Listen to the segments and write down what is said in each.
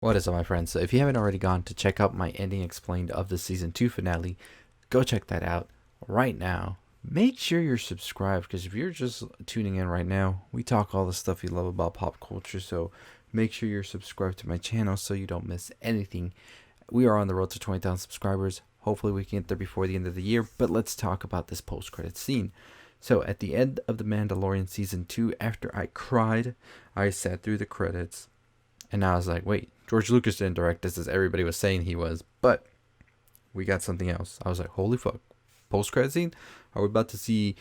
What is up, my friends? So, if you haven't already gone to check out my ending explained of the season 2 finale, go check that out right now. Make sure you're subscribed because if you're just tuning in right now, we talk all the stuff you love about pop culture. So, make sure you're subscribed to my channel so you don't miss anything. We are on the road to 20,000 subscribers. Hopefully, we can get there before the end of the year. But let's talk about this post credit scene. So, at the end of The Mandalorian season 2, after I cried, I sat through the credits and I was like, wait, George Lucas didn't direct this as everybody was saying he was, but we got something else. I was like, holy fuck. Post credit scene? Are we about to see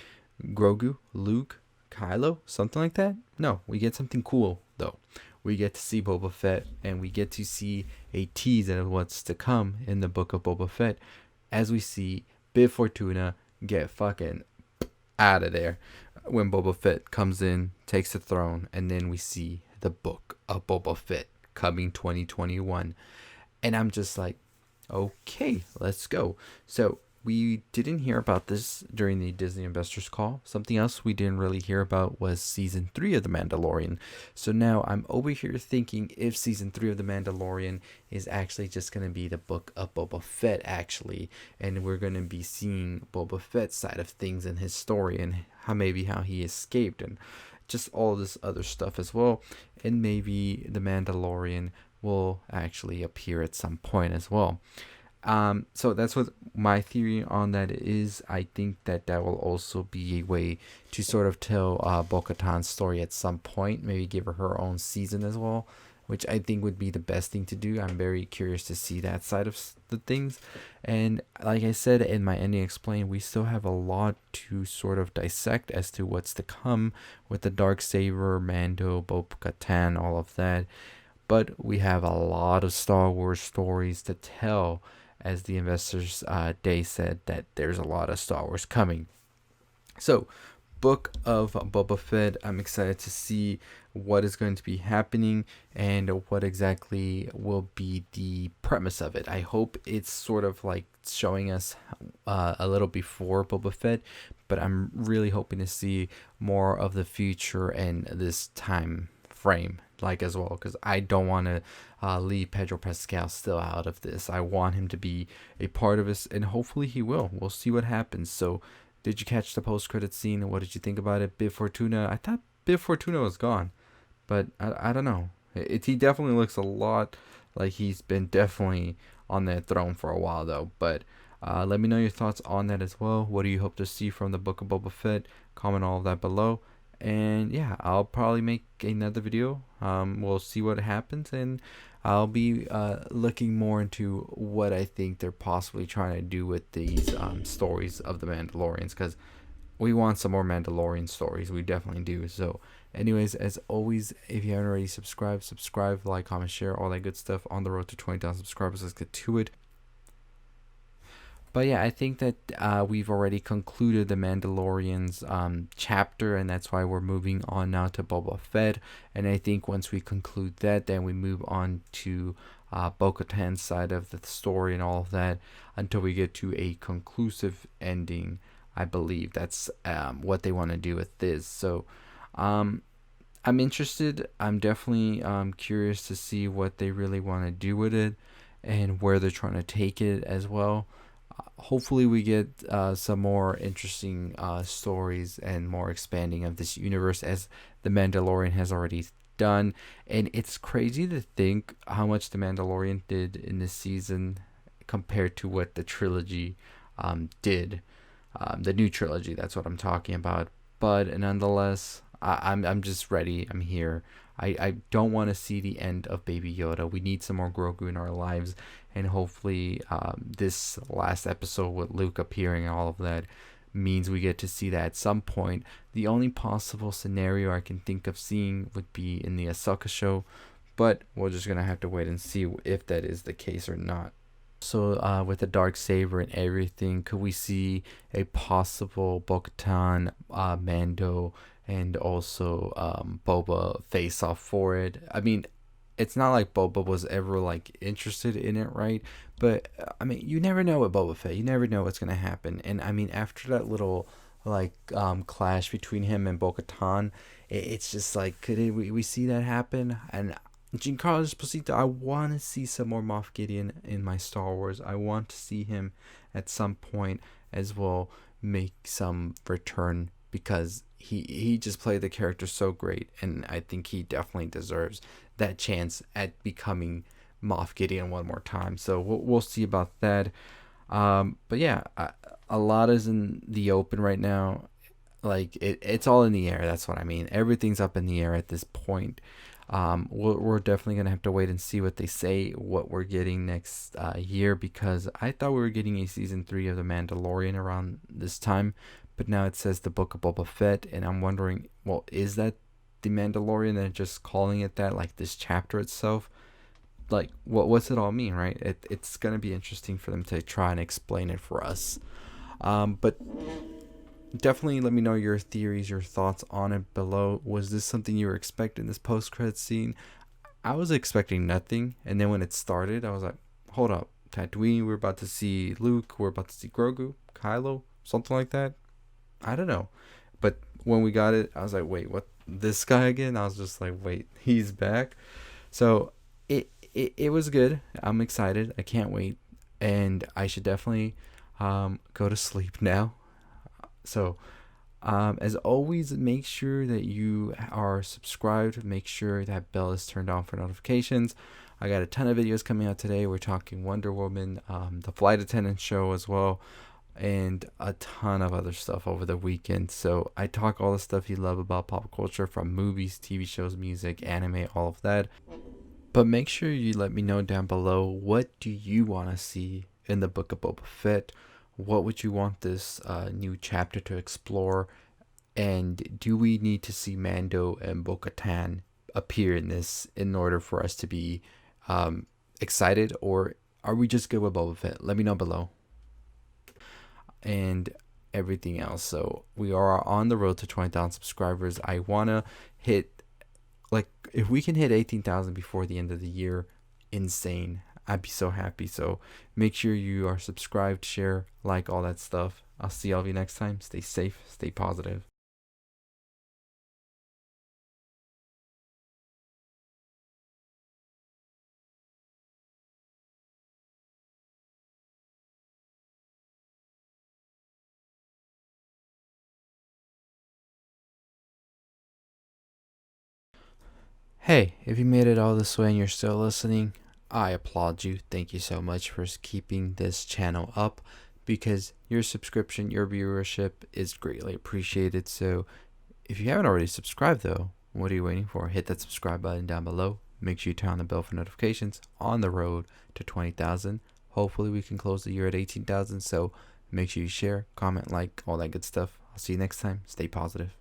Grogu, Luke, Kylo, something like that? No, we get something cool though. We get to see Boba Fett, and we get to see a tease of what's to come in the book of Boba Fett as we see Bib Fortuna get fucking out of there when Boba Fett comes in, takes the throne, and then we see the book of Boba Fett coming 2021. And I'm just like, okay, let's go. So we didn't hear about this during the Disney investors call. Something else we didn't really hear about was season 3 of The Mandalorian. So now I'm over here thinking if season 3 of The Mandalorian is actually just going to be the book of Boba Fett, actually. And we're going to be seeing Boba Fett's side of things in his story and how he escaped and just all this other stuff as well. And maybe The Mandalorian will actually appear at some point as well. So that's what my theory on that is. I think that will also be a way to sort of tell Bo-Katan's story at some point, maybe give her own season as well, which I think would be the best thing to do. I'm very curious to see that side of the things. And like I said in my ending explain, we still have a lot to sort of dissect as to what's to come with the Darksaber, Mando, Bo-Katan, all of that. But we have a lot of Star Wars stories to tell, as the investors day said that there's a lot of Star Wars coming. So, book of Boba Fett, I'm excited to see what is going to be happening and what exactly will be the premise of it. I hope it's sort of like showing us a little before Boba Fett, but I'm really hoping to see more of the future and this time frame like as well, because I don't want to leave Pedro Pascal still out of this. I want him to be a part of this, and hopefully he will. We'll see what happens. So did you catch the post-credit scene? What did you think about it? Bib Fortuna, I thought Bib Fortuna was gone, but I don't know. He definitely looks a lot like he's been definitely on that throne for a while though. But let me know your thoughts on that as well. What do you hope to see from the Book of Boba Fett? Comment all of that below. And yeah, I'll probably make another video. We'll see what happens, and I'll be looking more into what I think they're possibly trying to do with these stories of the Mandalorians, because we want some more Mandalorian stories. We definitely do. So anyways, as always, if you haven't already subscribe, like, comment, share, all that good stuff on the road to 20,000 subscribers. Let's get to it. But yeah, I think that we've already concluded the Mandalorian's chapter, and that's why we're moving on now to Boba Fett. And I think once we conclude that, then we move on to Bo-Katan's side of the story and all of that until we get to a conclusive ending. I believe that's what they want to do with this. So I'm interested. I'm definitely curious to see what they really want to do with it and where they're trying to take it as well. Hopefully we get some more interesting stories and more expanding of this universe, as the Mandalorian has already done. And it's crazy to think how much the Mandalorian did in this season compared to what the trilogy did. The new trilogy, that's what I'm talking about. But nonetheless, I'm just ready. I'm here. I don't want to see the end of Baby Yoda. We need some more Grogu in our lives, and hopefully this last episode with Luke appearing and all of that means we get to see that at some point. The only possible scenario I can think of seeing would be in the Ahsoka show, but we're just gonna have to wait and see if that is the case or not. So with the Darksaber and everything, could we see a possible Bo-Katan, Mando, and also Boba face off for it? I mean, it's not like Boba was ever like interested in it, right? But I mean, you never know with Boba Fett. You never know what's gonna happen. And I mean, after that little like clash between him and Bo-Katan, it's just like, we see that happen? And Giancarlo Esposito, I want to see some more Moff Gideon in my Star Wars. I want to see him at some point as well make some return, because he just played the character so great, and I think he definitely deserves that chance at becoming Moff Gideon one more time. So we'll see about that. But yeah, a lot is in the open right now. Like it's all in the air. That's what I mean. Everything's up in the air at this point. We're definitely gonna have to wait and see what they say, what we're getting next year, because I thought we were getting a season 3 of The Mandalorian around this time, but now it says the Book of Boba Fett, and I'm wondering, well, is that The Mandalorian? They're just calling it that, like this chapter itself. Like, what's it all mean, right? It's gonna be interesting for them to try and explain it for us. But definitely let me know your theories, your thoughts on it below. Was this something you were expecting, this post-credit scene? I was expecting nothing, and then when it started, I was like, hold up, Tatooine, we're about to see Luke, we're about to see Grogu, Kylo, something like that. I don't know. But when we got it, I was like, wait, what? This guy again? I was just like, wait, he's back. So it was good. I'm excited. I can't wait. And I should definitely go to sleep now. So, as always, make sure that you are subscribed. Make sure that bell is turned on for notifications. I got a ton of videos coming out today. We're talking Wonder Woman, the flight attendant show as well, and a ton of other stuff over the weekend. So I talk all the stuff you love about pop culture, from movies, TV shows, music, anime, all of that. But make sure you let me know down below, what do you want to see in the Book of Boba Fett? What would you want this new chapter to explore? And do we need to see Mando and Bo-Katan appear in this in order for us to be excited? Or are we just good with Boba Fett? Let me know below. And everything else. So we are on the road to 20,000 subscribers. I want to hit, like, if we can hit 18,000 before the end of the year, insane. I'd be so happy. So make sure you are subscribed, share, like, all that stuff. I'll see all of you next time. Stay safe, stay positive. Hey, if you made it all this way and you're still listening, I applaud you. Thank you so much for keeping this channel up, because your subscription, your viewership is greatly appreciated. So if you haven't already subscribed though, what are you waiting for? Hit that subscribe button down below. Make sure you turn on the bell for notifications. On the road to 20,000. Hopefully we can close the year at 18,000. So make sure you share, comment, like, all that good stuff. I'll see you next time. Stay positive.